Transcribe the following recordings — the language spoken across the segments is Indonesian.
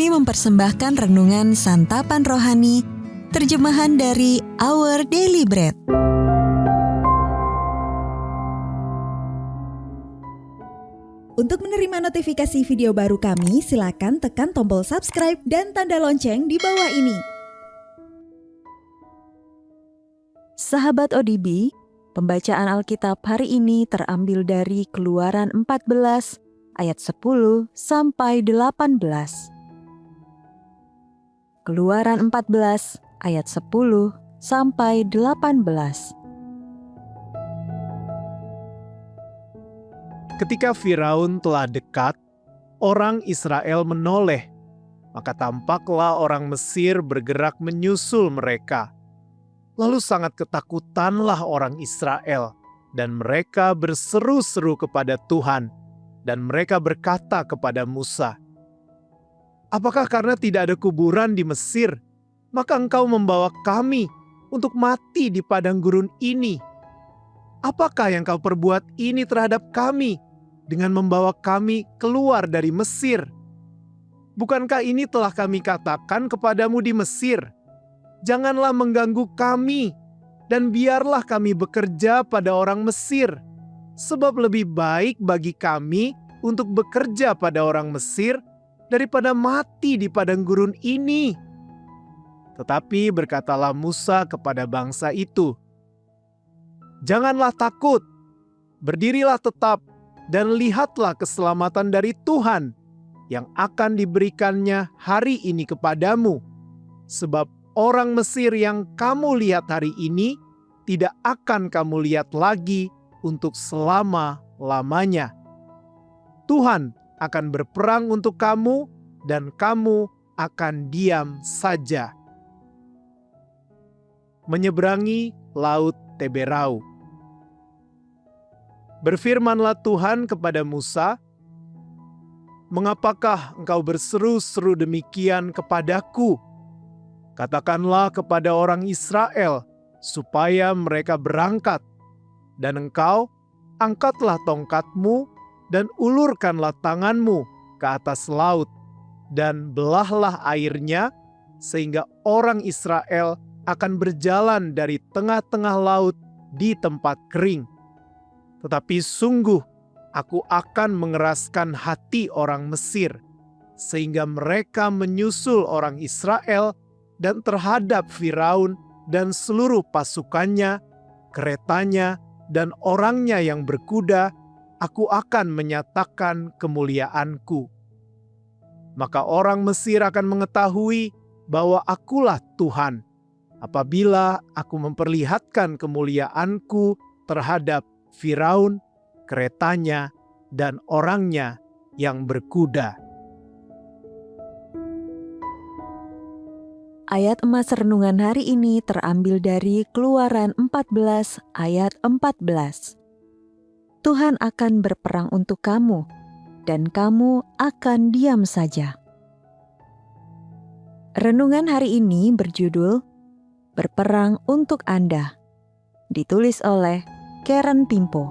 kami mempersembahkan renungan santapan rohani, terjemahan dari Our Daily Bread. Untuk menerima notifikasi video baru kami, silakan tekan tombol subscribe dan tanda lonceng di bawah ini. Sahabat ODB, pembacaan Alkitab hari ini terambil dari Keluaran 14 ayat 10 sampai 18. Keluaran 14 ayat 10 sampai 18. Ketika Firaun telah dekat, orang Israel menoleh, maka tampaklah orang Mesir bergerak menyusul mereka. Lalu sangat ketakutanlah orang Israel, dan mereka berseru-seru kepada Tuhan, dan mereka berkata kepada Musa, "Apakah karena tidak ada kuburan di Mesir, maka engkau membawa kami untuk mati di padang gurun ini? Apakah yang kau perbuat ini terhadap kami dengan membawa kami keluar dari Mesir? Bukankah ini telah kami katakan kepadamu di Mesir? Janganlah mengganggu kami, dan biarlah kami bekerja pada orang Mesir, sebab lebih baik bagi kami untuk bekerja pada orang Mesir daripada mati di padang gurun ini." Tetapi berkatalah Musa kepada bangsa itu, "Janganlah takut, berdirilah tetap dan lihatlah keselamatan dari Tuhan yang akan diberikannya hari ini kepadamu. Sebab orang Mesir yang kamu lihat hari ini tidak akan kamu lihat lagi untuk selama-lamanya. Tuhan akan berperang untuk kamu dan kamu akan diam saja." Menyeberangi Laut Teberau. Berfirmanlah Tuhan kepada Musa, "Mengapakah engkau berseru-seru demikian kepadaku? Katakanlah kepada orang Israel supaya mereka berangkat, dan engkau angkatlah tongkatmu dan ulurkanlah tanganmu ke atas laut, dan belahlah airnya, sehingga orang Israel akan berjalan dari tengah-tengah laut di tempat kering. Tetapi sungguh aku akan mengeraskan hati orang Mesir, sehingga mereka menyusul orang Israel, dan terhadap Firaun dan seluruh pasukannya, keretanya, dan orangnya yang berkuda, aku akan menyatakan kemuliaanku. Maka orang Mesir akan mengetahui bahwa akulah Tuhan, apabila aku memperlihatkan kemuliaanku terhadap Firaun, keretanya, dan orangnya yang berkuda." Ayat emas renungan hari ini terambil dari Keluaran 14 ayat 14. Tuhan akan berperang untuk kamu, dan kamu akan diam saja. Renungan hari ini berjudul Berperang untuk Anda, ditulis oleh Karen Pimpo.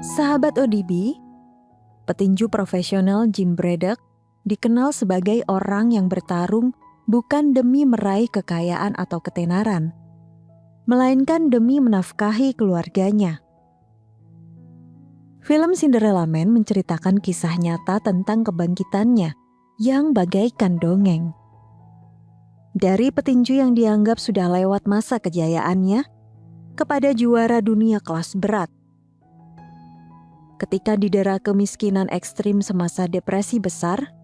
Sahabat ODB, petinju profesional Jim Braddock dikenal sebagai orang yang bertarung bukan demi meraih kekayaan atau ketenaran, melainkan demi menafkahi keluarganya. Film Cinderella Man menceritakan kisah nyata tentang kebangkitannya yang bagaikan dongeng. Dari petinju yang dianggap sudah lewat masa kejayaannya, kepada juara dunia kelas berat. Ketika didera kemiskinan ekstrim semasa depresi besar,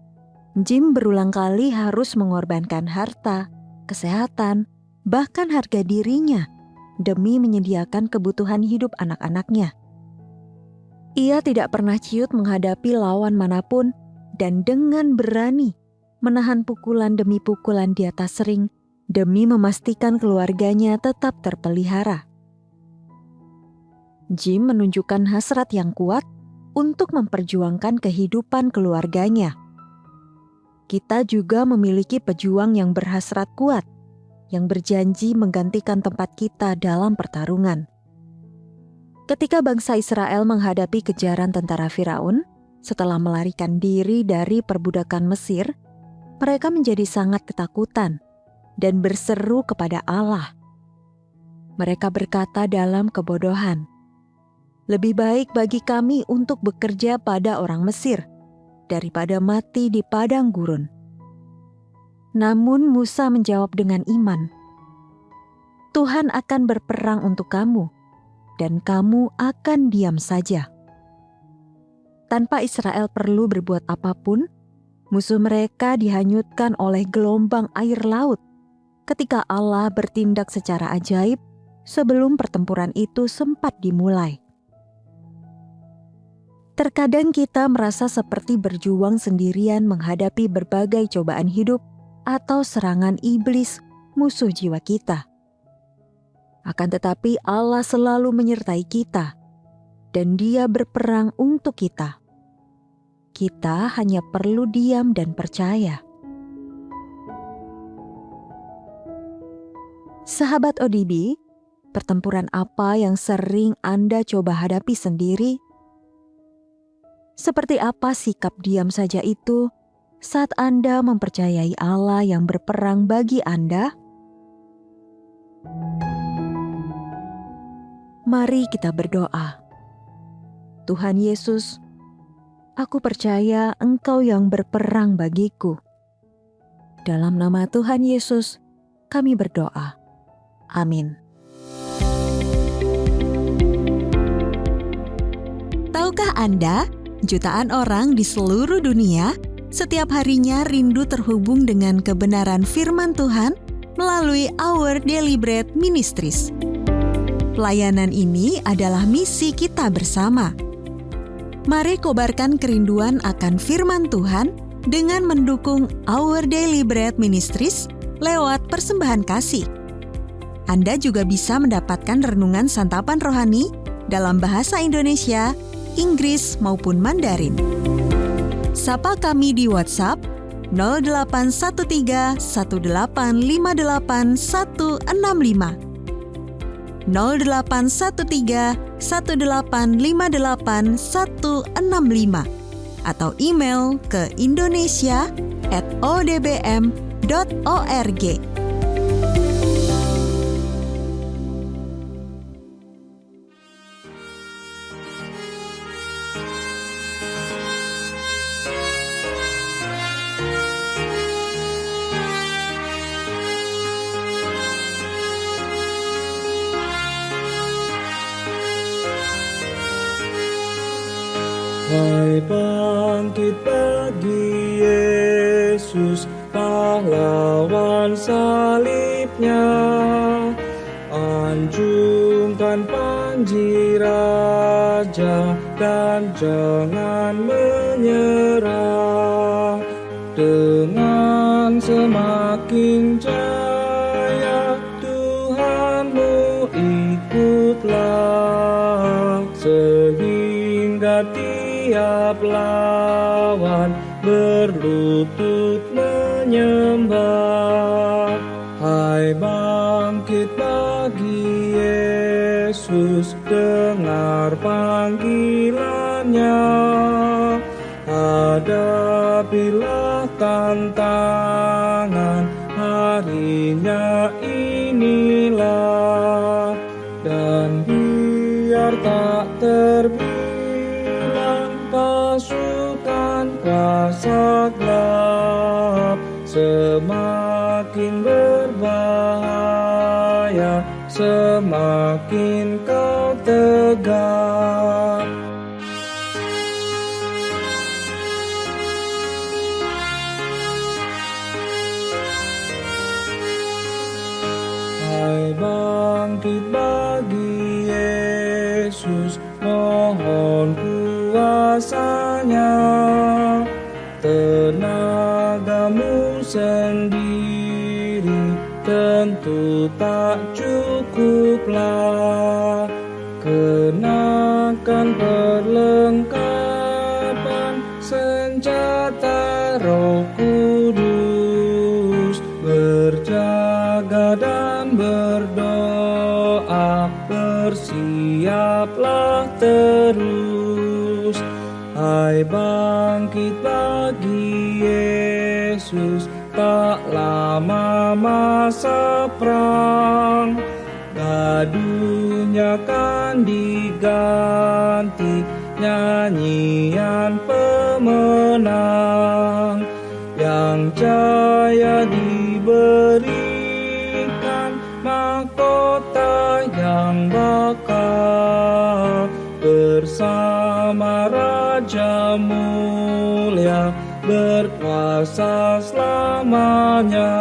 Jim berulang kali harus mengorbankan harta, kesehatan, bahkan harga dirinya demi menyediakan kebutuhan hidup anak-anaknya. Ia tidak pernah ciut menghadapi lawan manapun, dan dengan berani menahan pukulan demi pukulan di atas ring demi memastikan keluarganya tetap terpelihara. Jim menunjukkan hasrat yang kuat untuk memperjuangkan kehidupan keluarganya. Kita juga memiliki pejuang yang berhasrat kuat, yang berjanji menggantikan tempat kita dalam pertarungan. Ketika bangsa Israel menghadapi kejaran tentara Firaun, Setelah melarikan diri dari perbudakan Mesir, mereka menjadi sangat ketakutan dan berseru kepada Allah. Mereka berkata dalam kebodohan, "Lebih baik bagi kami untuk bekerja pada orang Mesir daripada mati di padang gurun." Namun Musa menjawab dengan iman, "Tuhan akan berperang untuk kamu, dan kamu akan diam saja." Tanpa Israel perlu berbuat apapun, musuh mereka dihanyutkan oleh gelombang air laut ketika Allah bertindak secara ajaib sebelum pertempuran itu sempat dimulai. Terkadang kita merasa seperti berjuang sendirian menghadapi berbagai cobaan hidup atau serangan iblis, musuh jiwa kita. Akan tetapi Allah selalu menyertai kita, dan Dia berperang untuk kita. Kita hanya perlu diam dan percaya. Sahabat ODB, pertempuran apa yang sering Anda coba hadapi sendiri? Seperti apa sikap diam saja itu saat Anda mempercayai Allah yang berperang bagi Anda? Mari kita berdoa. Tuhan Yesus, aku percaya Engkau yang berperang bagiku. Dalam nama Tuhan Yesus, kami berdoa. Amin. Tahukah Anda, jutaan orang di seluruh dunia setiap harinya rindu terhubung dengan kebenaran firman Tuhan melalui Our Daily Bread Ministries. Pelayanan ini adalah misi kita bersama. Mari kobarkan kerinduan akan firman Tuhan dengan mendukung Our Daily Bread Ministries lewat persembahan kasih. Anda juga bisa mendapatkan renungan santapan rohani dalam bahasa Indonesia, Inggris maupun Mandarin. Sapa kami di WhatsApp 0813 1858 165. 0813 1858 165 atau email ke indonesia@odbm.org. Hai bangkit bagi Yesus, pahlawan salibnya. Anjungkan panji raja dan jangan menyerah. Dengan semakin jaya Tuhanmu ikutlah, sehingga tiap lawan berlutut menyembah. Hai bangkit bagi Yesus, dengar panggilannya. Hadapilah tantangan, harinya inilah. Dan biar tak terbilang pasukan kuasa gelap, semakin berbahaya, semakin kau tegak. Hai bangkit bagi Yesus, mohon kuasanya. Tenagamu sendiri tentu tak cukuplah. Kenakan perlengkapan senjata Roh Kudus, berjaga dan berdoa, bersiaplah terus. Hai bangkit bagi Yesus, tak lama masa perang. Gaduhnya kan diganti nyanyian pemenang. Yang jaya diberikan mahkota yang bakal bersama Raja mulia berkuasa selamanya.